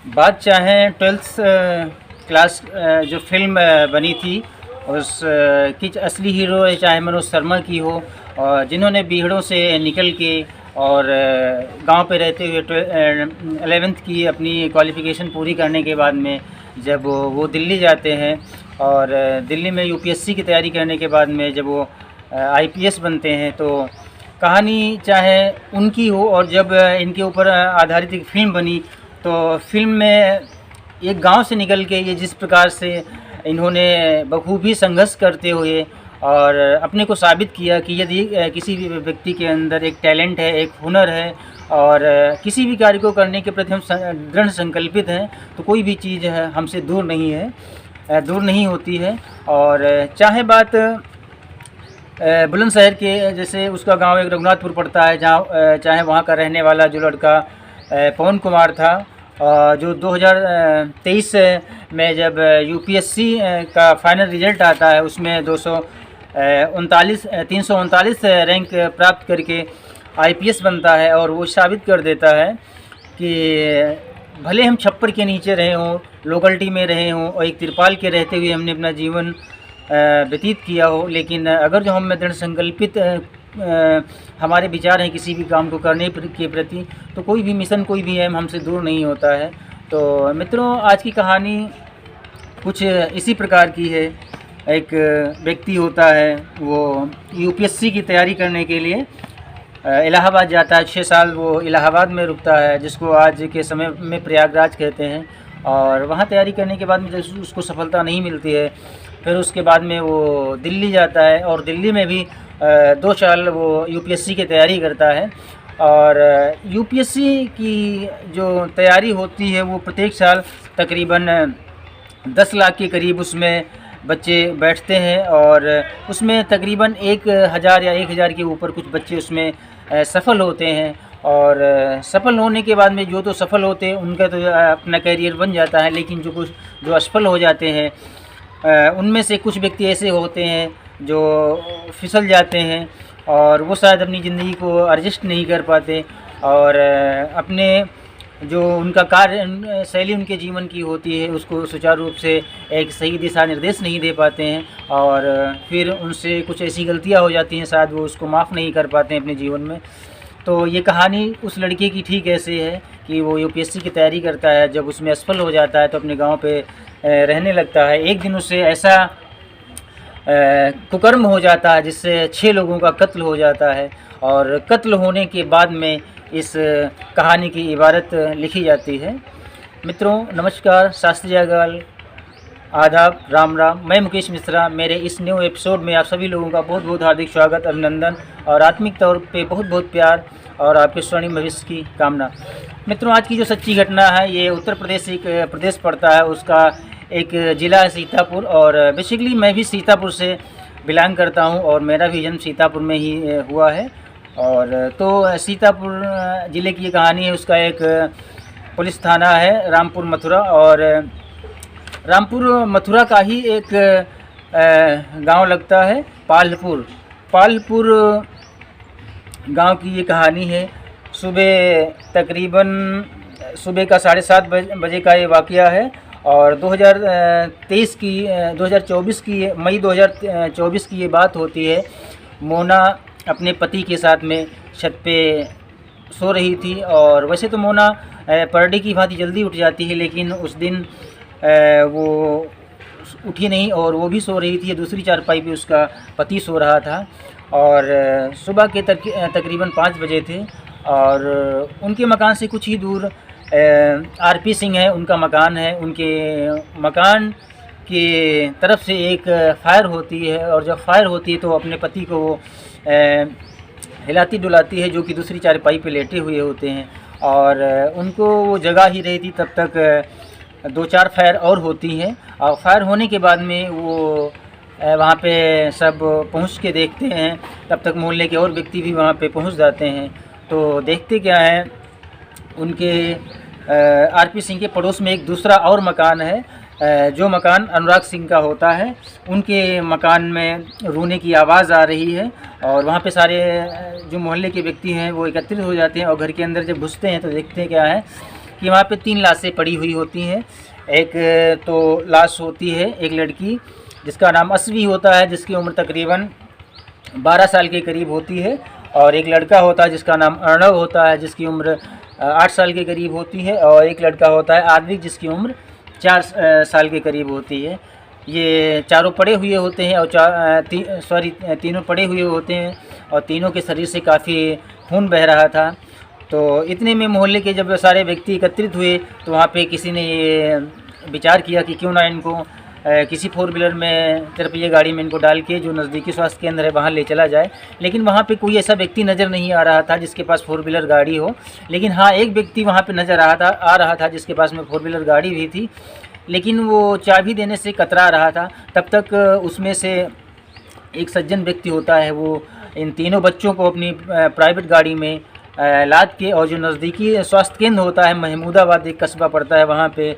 बात चाहें twelfth class जो फ़िल्म बनी थी उस की असली हीरो चाहे मनोज शर्मा की हो, और जिन्होंने बीहड़ों से निकल के और गांव पे रहते हुए 11th की अपनी क्वालिफ़िकेशन पूरी करने के बाद में जब वो दिल्ली जाते हैं और दिल्ली में यूपीएससी की तैयारी करने के बाद में जब वो आईपीएस बनते हैं, तो कहानी चाहे उनकी हो और जब इनके ऊपर आधारित एक फ़िल्म बनी तो फिल्म में एक गांव से निकल के ये जिस प्रकार से इन्होंने बखूबी संघर्ष करते हुए और अपने को साबित किया कि यदि किसी भी व्यक्ति के अंदर एक टैलेंट है, एक हुनर है और किसी भी कार्य को करने के प्रति हम दृढ़ संकल्पित हैं तो कोई भी चीज़ है हमसे दूर नहीं है, दूर नहीं होती है। और चाहे बात बुलंदशहर के, जैसे उसका गांव एक रघुनाथपुर पड़ता है, जहाँ चाहे वहाँ का रहने वाला जो लड़का पवन कुमार था, जो 2023 में जब यूपीएससी का फाइनल रिजल्ट आता है उसमें 339 रैंक प्राप्त करके आईपीएस बनता है और वो साबित कर देता है कि भले हम छप्पर के नीचे रहे हों, लोकलिटी में रहे हों और एक तिरपाल के रहते हुए हमने अपना जीवन व्यतीत किया हो, लेकिन अगर जो हम में दृढ़ संकल्पित हमारे विचार हैं किसी भी काम को करने के प्रति, तो कोई भी मिशन, कोई भी एम हमसे दूर नहीं होता है। तो मित्रों, आज की कहानी कुछ इसी प्रकार की है। एक व्यक्ति होता है, वो यूपीएससी की तैयारी करने के लिए इलाहाबाद जाता है। 6 साल वो इलाहाबाद में रुकता है, जिसको आज के समय में प्रयागराज कहते हैं। और वहाँ तैयारी करने के बाद में जैसे उसको सफलता नहीं मिलती है, फिर उसके बाद में वो दिल्ली जाता है और दिल्ली में भी 2 साल वो यूपीएससी की तैयारी करता है। और यूपीएससी की जो तैयारी होती है वो प्रत्येक साल तकरीबन 10 लाख के करीब उसमें बच्चे बैठते हैं और उसमें तकरीबन 1000 या 1000 के ऊपर कुछ बच्चे उसमें सफल होते हैं। और सफल होने के बाद में जो तो सफल होते हैं उनका तो अपना कैरियर बन जाता है, लेकिन जो असफल हो जाते हैं उनमें से कुछ व्यक्ति ऐसे होते हैं जो फिसल जाते हैं और वो शायद अपनी ज़िंदगी को एडजस्ट नहीं कर पाते और अपने जो उनका कार्य शैली उनके जीवन की होती है उसको सुचारू रूप से एक सही दिशा निर्देश नहीं दे पाते हैं और फिर उनसे कुछ ऐसी गलतियां हो जाती हैं, शायद वो उसको माफ़ नहीं कर पाते हैं अपने जीवन में। तो ये कहानी उस लड़के की ठीक ऐसे है कि वो यूपीएससी की तैयारी करता है, जब उसमें असफल हो जाता है तो अपने गांव पे रहने लगता है। एक दिन उससे ऐसा कुकर्म हो जाता है जिससे 6 लोगों का कत्ल हो जाता है और कत्ल होने के बाद में इस कहानी की इबारत लिखी जाती है। मित्रों नमस्कार, शास्त्री अकाल, आदाब, राम राम। मैं मुकेश मिश्रा। मेरे इस न्यू एपिसोड में आप सभी लोगों का बहुत बहुत हार्दिक स्वागत, अभिनंदन और आत्मिक तौर पे बहुत बहुत प्यार और आपके स्वर्णिम भविष्य की कामना। मित्रों, आज की जो सच्ची घटना है ये उत्तर प्रदेश एक प्रदेश पड़ता है, उसका एक ज़िला है सीतापुर और बेसिकली मैं भी सीतापुर से बिलोंग करता हूँ और मेरा भी जन्म सीतापुर में ही हुआ है। और तो सीतापुर ज़िले की ये कहानी है। उसका एक पुलिस थाना है रामपुर मथुरा और रामपुर मथुरा का ही एक गांव लगता है पालपुर। पालपुर गांव की ये कहानी है। सुबह का 7:30 बजे का ये वाक़या है और 2024 की मई 2024 की ये बात होती है। मोना अपने पति के साथ में छत पे सो रही थी और वैसे तो मोना पर डे की भांति जल्दी उठ जाती है, लेकिन उस दिन वो उठी नहीं और वो भी सो रही थी। दूसरी चारपाई पे उसका पति सो रहा था और सुबह के तकरीबन 5 बजे थे और उनके मकान से कुछ ही दूर आरपी सिंह है, उनका मकान है। उनके मकान की तरफ से एक फायर होती है और जब फायर होती है तो अपने पति को वो हिलाती डुलाती है, जो कि दूसरी चारपाई पे लेटे हुए होते हैं और उनको वो जगा ही रही थी। तब तक 2-4 फायर और होती हैं और फायर होने के बाद में वो वहाँ पे सब पहुँच के देखते हैं। तब तक मोहल्ले के और व्यक्ति भी वहाँ पे पहुँच जाते हैं। तो देखते क्या है, उनके आरपी सिंह के पड़ोस में एक दूसरा और मकान है, जो मकान अनुराग सिंह का होता है। उनके मकान में रोने की आवाज़ आ रही है और वहाँ पे सारे जो मोहल्ले के व्यक्ति हैं वो एकत्रित हो जाते हैं और घर के अंदर जब घुसते हैं तो देखते क्या है कि वहाँ पे 3 लाशें पड़ी हुई होती हैं। एक तो लाश होती है एक लड़की जिसका नाम अस्वी होता है, जिसकी उम्र तकरीबन 12 साल के करीब होती है, और एक लड़का होता है जिसका नाम अर्णव होता है, जिसकी उम्र 8 साल के करीब होती है, और एक लड़का होता है आद्विक जिसकी उम्र 4 साल के करीब होती है। ये चारों पड़े हुए होते हैं और तीनों पड़े हुए होते हैं, और तीनों के शरीर से काफ़ी खून बह रहा था। तो इतने में मोहल्ले के जब सारे व्यक्ति एकत्रित हुए तो वहाँ पे किसी ने ये विचार किया कि क्यों ना इनको किसी 4 व्हीलर में 3 पहिया गाड़ी में इनको डाल के जो नज़दीकी स्वास्थ्य केंद्र है वहाँ ले चला जाए। लेकिन वहाँ पे कोई ऐसा व्यक्ति नज़र नहीं आ रहा था जिसके पास 4 व्हीलर गाड़ी हो। लेकिन हाँ, एक व्यक्ति वहाँ पे नज़र आ रहा था जिसके पास में 4 व्हीलर गाड़ी भी थी, लेकिन वो चाबी देने से कतरा रहा था। तब तक उसमें से एक सज्जन व्यक्ति होता है, वो इन तीनों बच्चों को अपनी प्राइवेट गाड़ी में लाद के, और जो नज़दीकी स्वास्थ्य केंद्र होता है महमूदाबाद एक कस्बा पड़ता है, वहाँ पे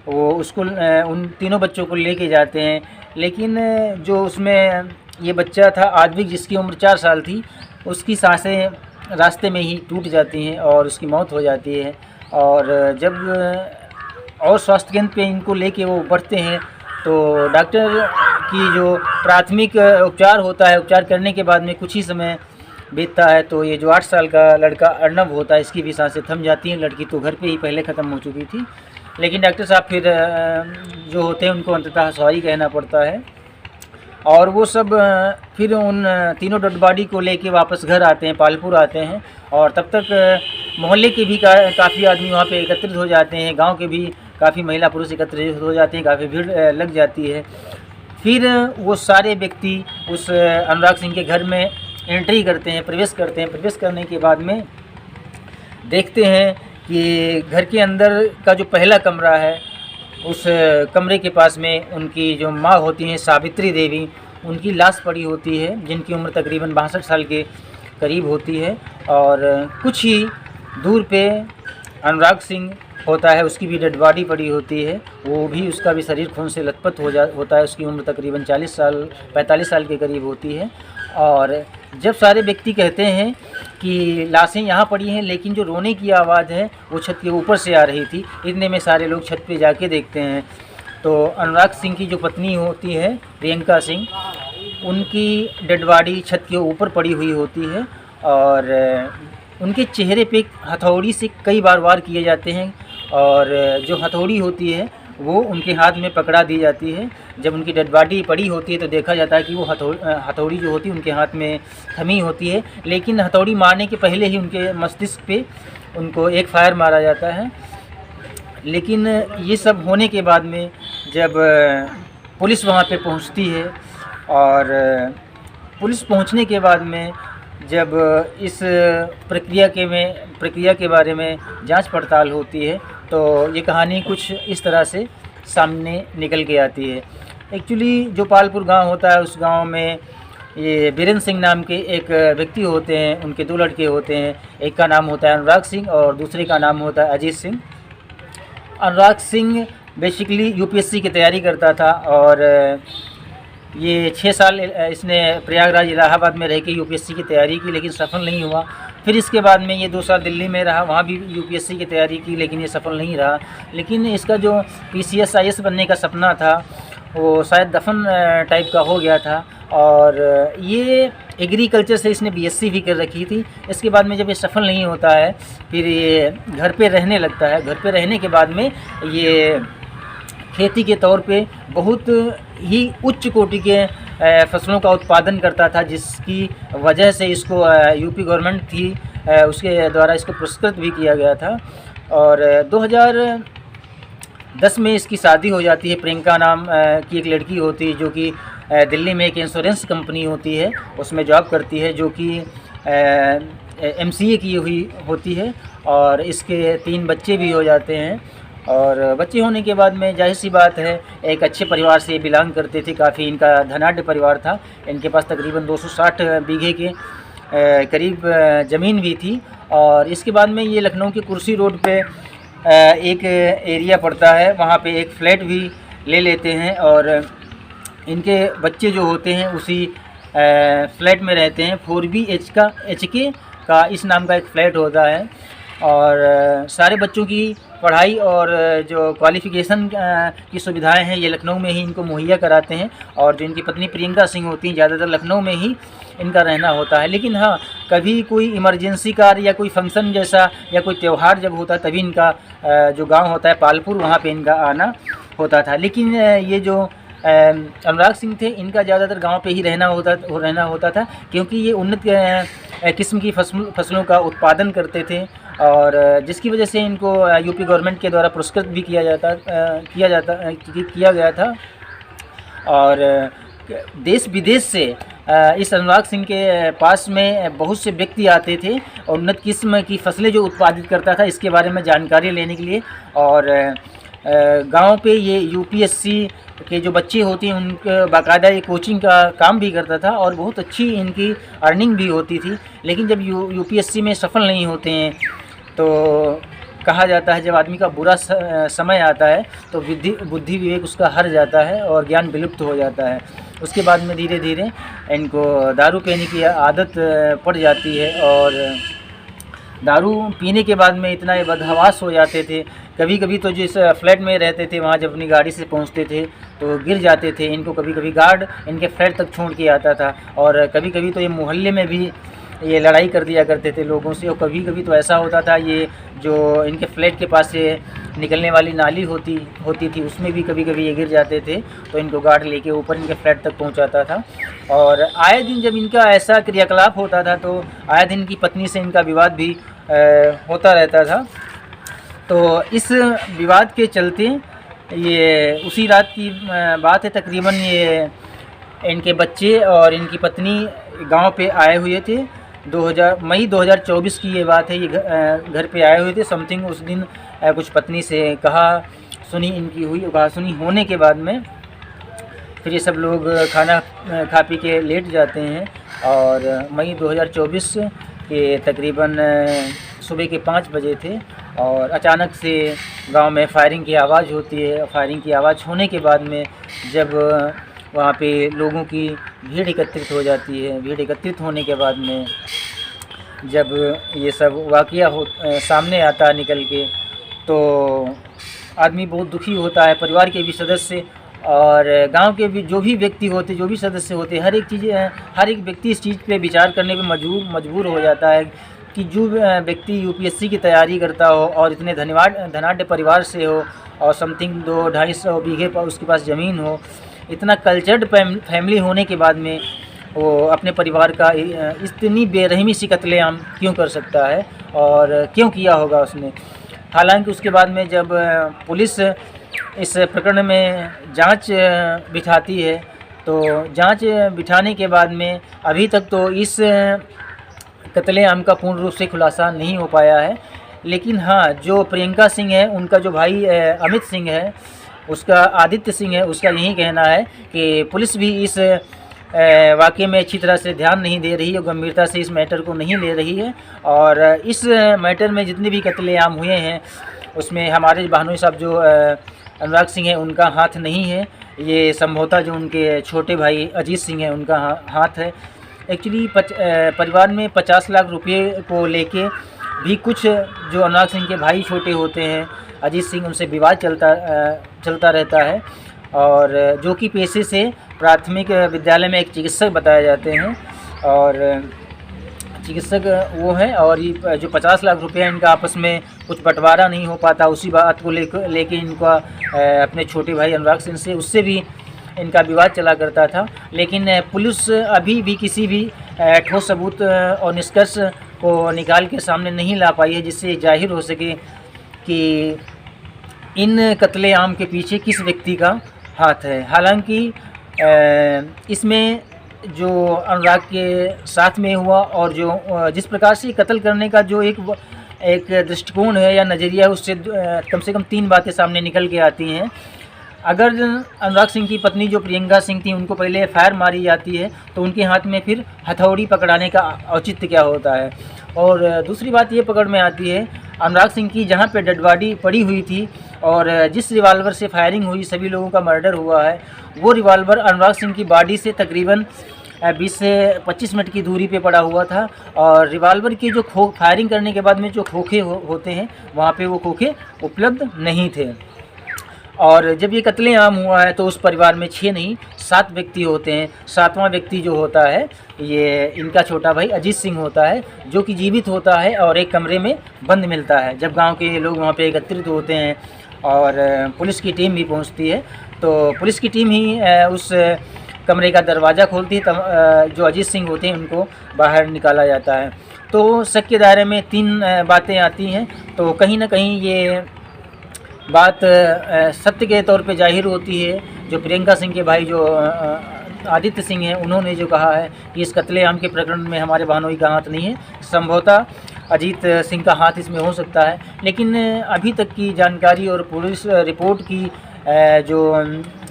वो उसको उन तीनों बच्चों को लेके जाते हैं। लेकिन जो उसमें ये बच्चा था आद्विक जिसकी उम्र 4 साल थी, उसकी सांसें रास्ते में ही टूट जाती हैं और उसकी मौत हो जाती है। और जब और स्वास्थ्य केंद्र पे इनको लेके वो बढ़ते हैं तो डॉक्टर की जो प्राथमिक उपचार होता है, उपचार करने के बाद में कुछ ही समय बीतता है तो ये जो 8 साल का लड़का अर्णव होता है, इसकी भी सांसें थम जाती हैं। लड़की तो घर पे ही पहले ख़त्म हो चुकी थी, लेकिन डॉक्टर साहब फिर जो होते हैं उनको अंततः सॉरी कहना पड़ता है, और वो सब फिर उन तीनों डेड बॉडी को लेके वापस घर आते हैं, पालपुर आते हैं। और तब तक मोहल्ले के भी काफ़ी आदमी वहाँ पे एकत्रित हो जाते हैं, गांव के भी काफ़ी महिला पुरुष एकत्रित हो जाते हैं, काफ़ी भीड़ लग जाती है। फिर वो सारे व्यक्ति उस अनुराग सिंह के घर में एंट्री करते हैं, प्रवेश करते हैं। प्रवेश करने के बाद में देखते हैं कि घर के अंदर का जो पहला कमरा है, उस कमरे के पास में उनकी जो माँ होती हैं सावित्री देवी, उनकी लाश पड़ी होती है, जिनकी उम्र तकरीबन 62 साल के करीब होती है। और कुछ ही दूर पे अनुराग सिंह होता है, उसकी भी डेड बॉडी पड़ी होती है, वो भी उसका भी शरीर खून से लथपथ होता है। उसकी उम्र तकरीबन 45 साल के करीब होती है। और जब सारे व्यक्ति कहते हैं कि लाशें यहाँ पड़ी हैं, लेकिन जो रोने की आवाज़ है वो छत के ऊपर से आ रही थी, इतने में सारे लोग छत पे जाके देखते हैं तो अनुराग सिंह की जो पत्नी होती है प्रियंका सिंह, उनकी डेड बॉडी छत के ऊपर पड़ी हुई होती है, और उनके चेहरे पे हथौड़ी से कई बार वार किए जाते हैं, और जो हथौड़ी होती है वो उनके हाथ में पकड़ा दी जाती है। जब उनकी डेड बॉडी पड़ी होती है तो देखा जाता है कि वो हथौड़ी जो होती है उनके हाथ में थमी होती है, लेकिन हथौड़ी मारने के पहले ही उनके मस्तिष्क पे उनको एक फायर मारा जाता है। लेकिन ये सब होने के बाद में जब पुलिस वहाँ पे पहुँचती है, और पुलिस पहुँचने के बाद में जब इस प्रक्रिया के बारे में जांच पड़ताल होती है तो ये कहानी कुछ इस तरह से सामने निकल के आती है। एक्चुअली जो पालपुर गांव होता है, उस गांव में ये बीरेंद्र सिंह नाम के एक व्यक्ति होते हैं, उनके 2 लड़के होते हैं। एक का नाम होता है अनुराग सिंह और दूसरे का नाम होता है अजीत सिंह। अनुराग सिंह बेसिकली यूपीएससी की तैयारी करता था, और ये 6 साल इसने प्रयागराज इलाहाबाद में रह के यूपीएससी की तैयारी की, लेकिन सफल नहीं हुआ। फिर इसके बाद में ये 2 साल दिल्ली में रहा, वहाँ भी यूपीएससी की तैयारी की, लेकिन ये सफल नहीं रहा। लेकिन इसका जो पीसीएस आईएएस बनने का सपना था वो शायद दफन टाइप का हो गया था। और ये एग्रीकल्चर से इसने बीएससी भी कर रखी थी। इसके बाद में जब ये सफल नहीं होता है, फिर ये घर पे रहने लगता है। घर पे रहने के बाद में ये खेती के तौर पे बहुत ही उच्च कोटि के फसलों का उत्पादन करता था, जिसकी वजह से इसको यूपी गवर्नमेंट थी उसके द्वारा इसको पुरस्कृत भी किया गया था। और 2010 में इसकी शादी हो जाती है। प्रियंका नाम की एक लड़की होती है जो कि दिल्ली में एक इंश्योरेंस कंपनी होती है, उसमें जॉब करती है, जो कि एमसीए की हुई होती है, और इसके 3 बच्चे भी हो जाते हैं। और बच्चे होने के बाद में जाहिर सी बात है, एक अच्छे परिवार से बिलोंग करते थे, काफ़ी इनका धनाढ़ परिवार था। इनके पास तकरीबन 260 बीघे के करीब ज़मीन भी थी। और इसके बाद में ये लखनऊ के कुर्सी रोड पे एक एरिया पड़ता है, वहाँ पे एक फ्लैट भी ले लेते हैं, और इनके बच्चे जो होते हैं उसी फ्लैट में रहते हैं। 4BHK का इस नाम का एक फ़्लैट होता है। और सारे बच्चों की पढ़ाई और जो क्वालिफ़िकेशन की सुविधाएं हैं ये लखनऊ में ही इनको मुहैया कराते हैं। और जो इनकी पत्नी प्रियंका सिंह होती हैं ज़्यादातर लखनऊ में ही इनका रहना होता है। लेकिन हाँ, कभी कोई इमरजेंसी कार्य या कोई फंक्शन जैसा या कोई त्यौहार जब होता है तभी इनका जो गांव होता है पालपुर, वहाँ पे इनका आना होता था। लेकिन ये जो अनुराग सिंह थे, इनका ज़्यादातर गांव पे ही रहना होता था, क्योंकि ये उन्नत किस्म की फसलों का उत्पादन करते थे। और जिसकी वजह से इनको यूपी गवर्नमेंट के द्वारा पुरस्कृत भी किया गया था। और देश विदेश से इस अनुराग सिंह के पास में बहुत से व्यक्ति आते थे और उन्नत किस्म की फसलें जो उत्पादित करता था इसके बारे में जानकारी लेने के लिए। और गांव पे ये यूपीएससी के जो बच्चे होते हैं उनके बाकायदा ये कोचिंग का काम भी करता था और बहुत अच्छी इनकी अर्निंग भी होती थी। लेकिन जब यूपीएससी में सफल नहीं होते हैं तो कहा जाता है जब आदमी का बुरा समय आता है तो बुद्धि विवेक उसका हर जाता है और ज्ञान विलुप्त हो जाता है। उसके बाद में धीरे धीरे इनको दारू पीने की आदत पड़ जाती है। और दारू पीने के बाद में इतना ये बदहवास हो जाते थे, कभी कभी तो जिस फ्लैट में रहते थे वहाँ जब अपनी गाड़ी से पहुँचते थे तो गिर जाते थे। इनको कभी कभी गार्ड इनके फ्लैट तक छोड़ के आता था और कभी कभी तो ये मोहल्ले में भी ये लड़ाई कर दिया करते थे लोगों से। और कभी कभी तो ऐसा होता था ये जो इनके फ्लैट के पास से निकलने वाली नाली होती थी उसमें भी कभी कभी ये गिर जाते थे तो इनको गार्ड लेके ऊपर इनके फ्लैट तक पहुंचाता था। और आए दिन जब इनका ऐसा क्रियाकलाप होता था तो आए दिन इनकी पत्नी से इनका विवाद भी होता रहता था। तो इस विवाद के चलते ये उसी रात की बात है, तकरीबन ये इनके बच्चे और इनकी पत्नी गांव पे आए हुए थे। मई 2024 की ये बात है। ये घर पे आए हुए थे समथिंग। उस दिन कुछ पत्नी से कहा सुनी होने के बाद में फिर ये सब लोग खाना खा पी के लेट जाते हैं। और मई 2024 के तकरीबन सुबह के 5 बजे थे और अचानक से गांव में फायरिंग की आवाज़ होती है। फायरिंग की आवाज़ होने के बाद में जब वहाँ पे लोगों की भीड़ एकत्रित हो जाती है, भीड़ एकत्रित होने के बाद में जब ये सब वाक़या सामने आता है निकल के तो आदमी बहुत दुखी होता है। परिवार के भी सदस्य और गांव के भी जो भी सदस्य होते, हर एक व्यक्ति इस चीज़ पे विचार करने पे मजबूर हो जाता है कि जो व्यक्ति यूपीएससी की तैयारी करता हो और इतने धनाढ्य परिवार से हो और समथिंग 200-250 बीघे पर उसके पास ज़मीन हो, इतना कल्चर्ड फैमिली होने के बाद में वो अपने परिवार का इतनी बेरहमी सी कत्लेआम क्यों कर सकता है और क्यों किया होगा उसने। हालांकि उसके बाद में जब पुलिस इस प्रकरण में जांच बिठाती है तो जांच बिठाने के बाद में अभी तक तो इस कत्लेआम का पूर्ण रूप से खुलासा नहीं हो पाया है। लेकिन हाँ, जो प्रियंका सिंह है उनका जो भाई अमित सिंह है, उसका आदित्य सिंह है, उसका यही कहना है कि पुलिस भी इस वाक़ये में अच्छी तरह से ध्यान नहीं दे रही है, गंभीरता से इस मैटर को नहीं ले रही है। और इस मैटर में जितने भी कत्लेआम हुए हैं उसमें हमारे बहनोई साहब जो अनुराग सिंह है उनका हाथ नहीं है। ये संभवतः जो उनके छोटे भाई अजीत सिंह है उनका हाथ है। एक्चुअली परिवार में 50 लाख रुपये को लेके भी कुछ जो अनुराग सिंह के भाई छोटे होते हैं अजीत सिंह, उनसे विवाद चलता रहता है। और जो कि पेशे से प्राथमिक विद्यालय में एक चिकित्सक बताए जाते हैं और चिकित्सक वो हैं। और ये जो 50 लाख रुपये इनका आपस में कुछ बंटवारा नहीं हो पाता, उसी बात को लेके इनका अपने छोटे भाई अनुराग सिंह से उससे भी इनका विवाद चला करता था। लेकिन पुलिस अभी भी किसी भी ठोस सबूत और निष्कर्ष को निकाल के सामने नहीं ला पाई है जिससे जाहिर हो सके कि इन कत्लेआम के पीछे किस व्यक्ति का हाथ है। हालांकि इसमें जो अनुराग के साथ में हुआ और जो जिस प्रकार से कत्ल करने का जो एक दृष्टिकोण है या नज़रिया है उससे कम से कम 3 बातें सामने निकल के आती हैं। अगर अनुराग सिंह की पत्नी जो प्रियंका सिंह थी उनको पहले फायर मारी जाती है तो उनके हाथ में फिर हथौड़ी पकड़ाने का औचित्य क्या होता है। और दूसरी बात ये पकड़ में आती है अनुराग सिंह की जहाँ पे डेड बॉडी पड़ी हुई थी और जिस रिवाल्वर से फायरिंग हुई, सभी लोगों का मर्डर हुआ है, वो रिवाल्वर अनुराग सिंह की बॉडी से तकरीबन 20 से 25 मिनट की दूरी पे पड़ा हुआ था और रिवाल्वर के जो फायरिंग करने के बाद में जो खोखे होते हैं वहाँ पे वो खोखे उपलब्ध नहीं थे। और जब ये कत्लेआम हुआ है तो उस परिवार में 6 नहीं 7 व्यक्ति होते हैं। 7वां व्यक्ति जो होता है ये इनका छोटा भाई अजीत सिंह होता है, जो कि जीवित होता है और एक कमरे में बंद मिलता है। जब गांव के लोग वहाँ पे एकत्रित होते हैं और पुलिस की टीम भी पहुँचती है, तो पुलिस की टीम ही उस कमरे का दरवाज़ा खोलती है, तब जो अजीत सिंह होते हैं उनको बाहर निकाला जाता है। तो शक के दायरे में 3 बातें आती हैं। तो कहीं ना कहीं ये बात सत्य के तौर पे जाहिर होती है। जो प्रियंका सिंह के भाई जो आदित्य सिंह हैं, उन्होंने जो कहा है कि इस कत्लेआम के प्रकरण में हमारे बहनोई का हाथ नहीं है, संभवतः अजीत सिंह का हाथ इसमें हो सकता है। लेकिन अभी तक की जानकारी और पुलिस रिपोर्ट की जो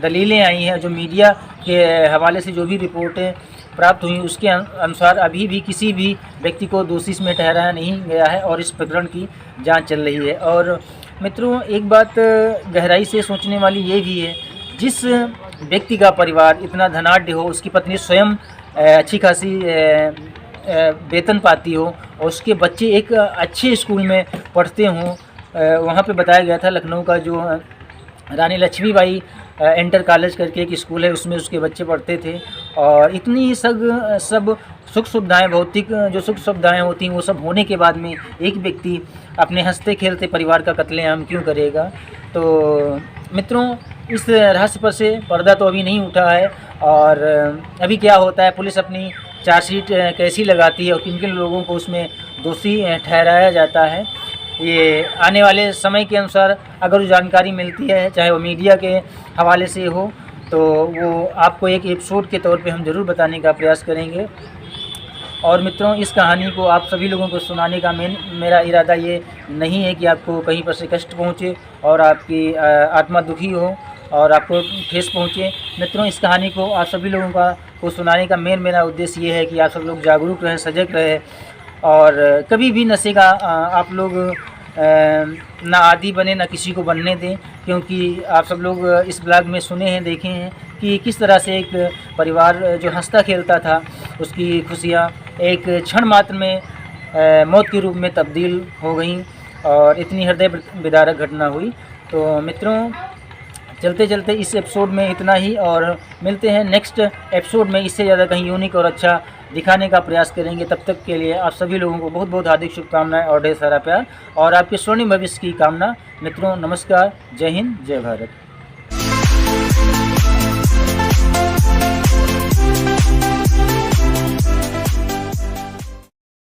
दलीलें आई हैं, जो मीडिया के हवाले से जो भी रिपोर्टें प्राप्त हुई, उसके अनुसार अभी भी किसी भी व्यक्ति को दोषी में ठहराया नहीं गया है और इस प्रकरण की जांच चल रही है। और मित्रों, एक बात गहराई से सोचने वाली ये भी है, जिस व्यक्ति का परिवार इतना धनाढ्य हो, उसकी पत्नी स्वयं अच्छी खासी वेतन पाती हो और उसके बच्चे एक अच्छे स्कूल में पढ़ते हों। वहाँ पे बताया गया था लखनऊ का जो रानी लक्ष्मीबाई इंटर कॉलेज करके एक स्कूल है, उसमें उसके बच्चे पढ़ते थे। और इतनी सब सुख सुविधाएं, भौतिक जो सुख सुविधाएं होती हैं, वो सब होने के बाद में एक व्यक्ति अपने हंसते खेलते परिवार का कत्लेआम क्यों करेगा। तो मित्रों, इस रहस्य पर से पर्दा तो अभी नहीं उठा है और अभी क्या होता है, पुलिस अपनी चार्जशीट कैसी लगाती है और किन किन लोगों को उसमें दोषी ठहराया जाता है, ये आने वाले समय के अनुसार अगर जानकारी मिलती है, चाहे वो मीडिया के हवाले से हो, तो वो आपको एक एपिसोड के तौर पे हम ज़रूर बताने का प्रयास करेंगे। और मित्रों, इस कहानी को आप सभी लोगों को सुनाने का मेरा इरादा ये नहीं है कि आपको कहीं पर से कष्ट पहुँचे और आपकी आत्मा दुखी हो और आपको ठेस पहुँचे। मित्रों, इस कहानी को आप सभी लोगों को सुनाने का मेरा उद्देश्य ये है कि आप सब लोग जागरूक रहें, सजग रहें और कभी भी नशे का आप लोग ना आदी बने, ना किसी को बनने दें। क्योंकि आप सब लोग इस ब्लॉग में सुने हैं, देखे हैं कि किस तरह से एक परिवार जो हंसता खेलता था, उसकी खुशियाँ एक क्षण मात्र में मौत के रूप में तब्दील हो गई और इतनी हृदय विदारक घटना हुई। तो मित्रों, चलते चलते इस एपिसोड में इतना ही और मिलते हैं नेक्स्ट एपिसोड में। इससे ज़्यादा कहीं यूनिक और अच्छा दिखाने का प्रयास करेंगे। तब तक के लिए आप सभी लोगों को बहुत बहुत हार्दिक शुभकामनाएं और ढेर सारा प्यार और आपके स्वर्णिम भविष्य की कामना। मित्रों, नमस्कार, जय हिंद, जय भारत।